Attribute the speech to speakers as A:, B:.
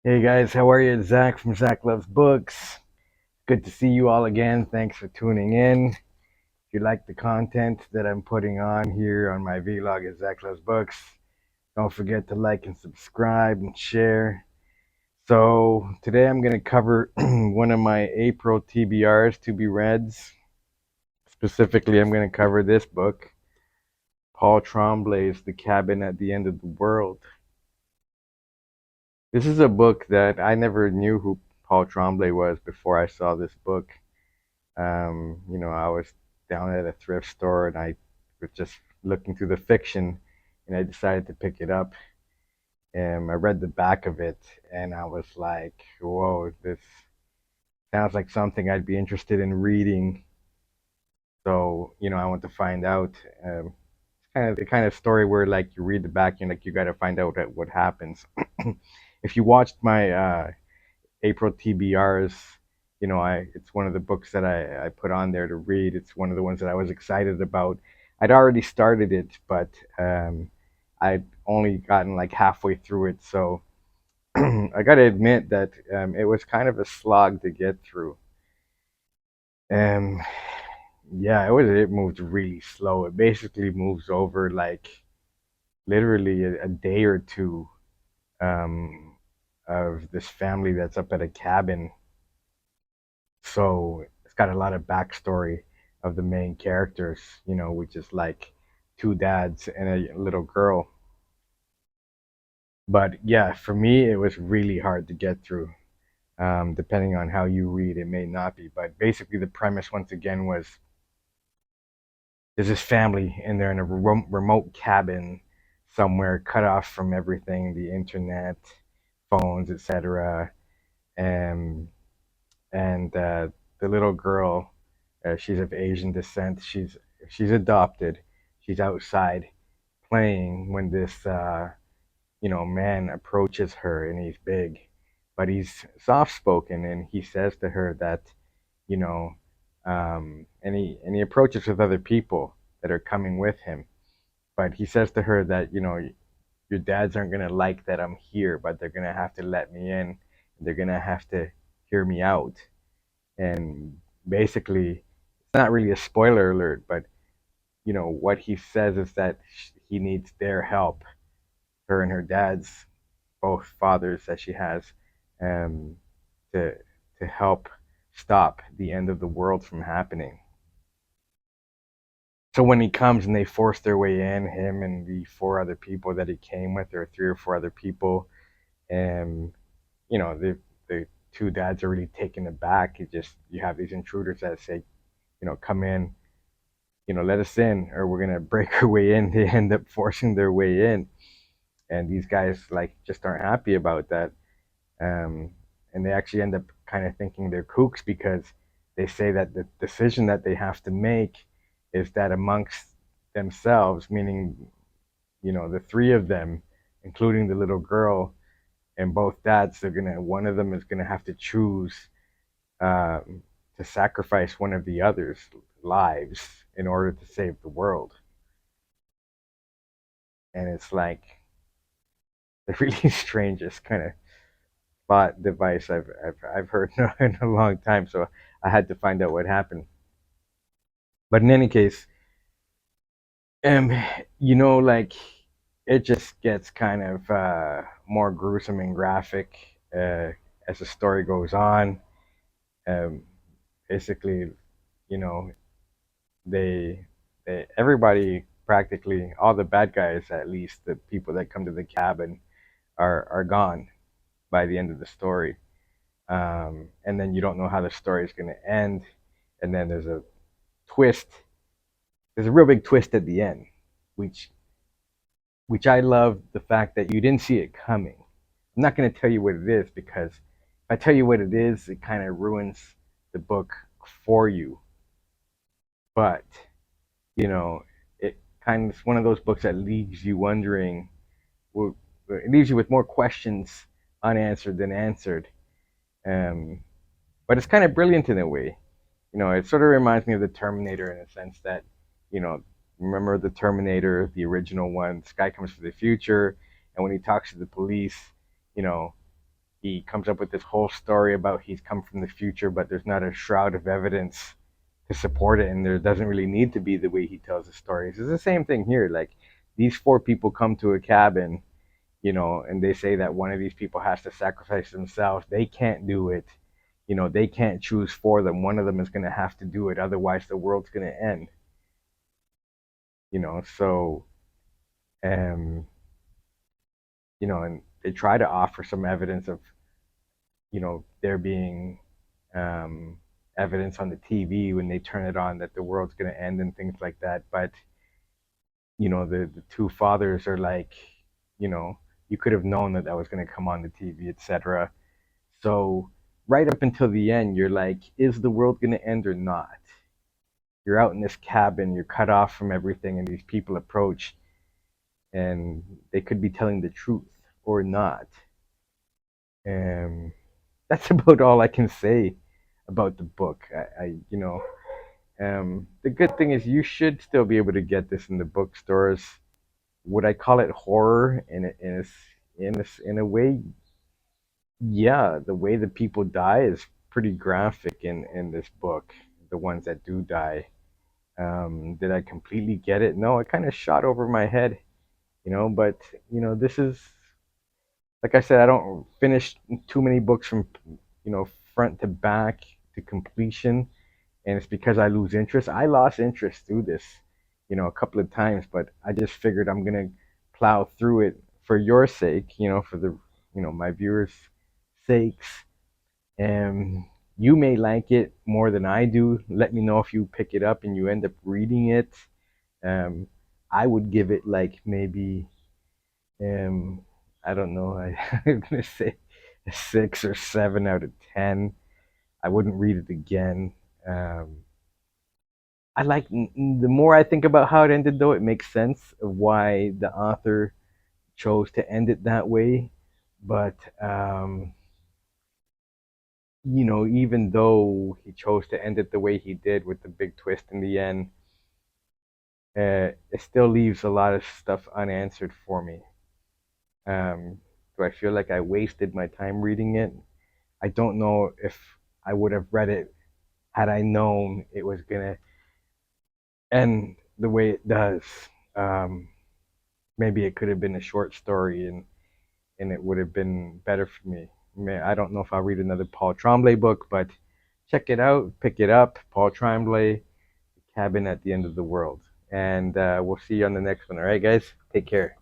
A: Hey guys, how are you? It's Zach from Zach Loves Books. Good to see you all again. Thanks for tuning in. If you like the content that I'm putting on here on my vlog at Zach Loves Books, don't forget to like and subscribe and share. So today I'm going to cover one of my April TBRs, to be reads. Specifically, I'm going to cover this book, Paul Tremblay's The Cabin at the End of the World. This is a book that I never knew who Paul Tremblay was before I saw this book. I was down at a thrift store and I was just looking through the fiction and I decided to pick it up. And I read the back of it and I was like, whoa, this sounds like something I'd be interested in reading. So, I want to find out. It's kind of the kind of story where like you read the back and like you got to find out what happens. If you watched my April TBRs, I it's one of the books that I put on there to read. It's one of the ones that I was excited about. I'd already started it, but I'd only gotten like halfway through it. So I got to admit that it was kind of a slog to get through. Um, yeah, it moved really slow. It basically moves over like literally a day or two um, of this family that's up at a cabin. So it's got a lot of backstory of the main characters, which is like two dads and a little girl. But yeah, for me, it was really hard to get through. Depending on how you read, it may not be. But basically, the premise once again was there's this family and they're in a remote cabin somewhere, cut off from everything, the internet, phones, etc. And the little girl, she's of Asian descent. She's adopted. She's outside playing when this man approaches her, and he's big, but he's soft spoken, and he says to her that you know and he approaches with other people that are coming with him, but he says to her that your dads aren't gonna like that I'm here, but they're gonna have to let me in. They're gonna have to hear me out. And basically, it's not really a spoiler alert, but what he says is that he needs their help, her and her dad's, both fathers that she has, um, to help stop the end of the world from happening. So when he comes and they force their way in, him and the four other people that he came with, or three or four other people, and the two dads are really taken aback. You have these intruders that say, come in, let us in, or we're gonna break our way in. They end up forcing their way in, and these guys like just aren't happy about that. Um, and they actually end up kind of thinking they're kooks because they say that the decision that they have to make is that amongst themselves, meaning the three of them, including the little girl and both dads, one of them is gonna have to choose to sacrifice one of the other's lives in order to save the world. And it's like the really strangest kind of plot device I've heard in a long time. So I had to find out what happened. But in any case, um, like it just gets kind of more gruesome and graphic as the story goes on. Um, Basically, you know, they, everybody, practically all the bad guys, at least the people that come to the cabin, are gone by the end of the story. And then you don't know how the story is going to end. And then there's a twist. There's a real big twist at the end, which I love the fact that you didn't see it coming. I'm not going to tell you what it is because if I tell you what it is, it kind of ruins the book for you. But you know, it kind of is one of those books that leaves you wondering. Well, it leaves you with more questions unanswered than answered. Um, but it's kind of brilliant in a way. It sort of reminds me of the Terminator in a sense that, you know, remember the Terminator, the original one. This guy comes from the future, and when he talks to the police, you know, he comes up with this whole story about he's come from the future, but there's not a shroud of evidence to support it, and there doesn't really need to be the way he tells the stories. It's the same thing here. Like these four people come to a cabin, and they say that one of these people has to sacrifice themselves. They can't do it. They can't choose for them. One of them is going to have to do it, otherwise the world's going to end. So um, and they try to offer some evidence of there being um, evidence on the TV when they turn it on that the world's going to end and things like that. But the two fathers are like, you know, you could have known that that was going to come on the TV, etc. So right up until the end, you're like, is the world going to end or not? You're out in this cabin, you're cut off from everything, and these people approach, and they could be telling the truth or not. And that's about all I can say about the book. The good thing is you should still be able to get this in the bookstores. Would I call it horror in a way? Yeah, the way the people die is pretty graphic in this book. The ones that do die. Did I completely get it? No, it kind of shot over my head, But this is like I said, I don't finish too many books from front to back to completion, and it's because I lose interest. I lost interest through this, a couple of times, but I just figured I'm gonna plow through it for your sake, for the my viewers' sakes, and you may like it more than I do. Let me know if you pick it up and you end up reading it. Um, I would give it like maybe um, I don't know. I'm gonna say a 6 or 7 out of 10. I wouldn't read it again. Um, I like the more I think about how it ended, though, it makes sense of why the author chose to end it that way. But even though he chose to end it the way he did with the big twist in the end, it still leaves a lot of stuff unanswered for me. Do I feel like I wasted my time reading it? I don't know if I would have read it had I known it was gonna end the way it does. Um, Maybe it could have been a short story and it would have been better for me. I don't know if I'll read another Paul Tremblay book, but check it out, pick it up. Paul Tremblay, Cabin at the End of the World. And we'll see you on the next one. All right, guys? Take care.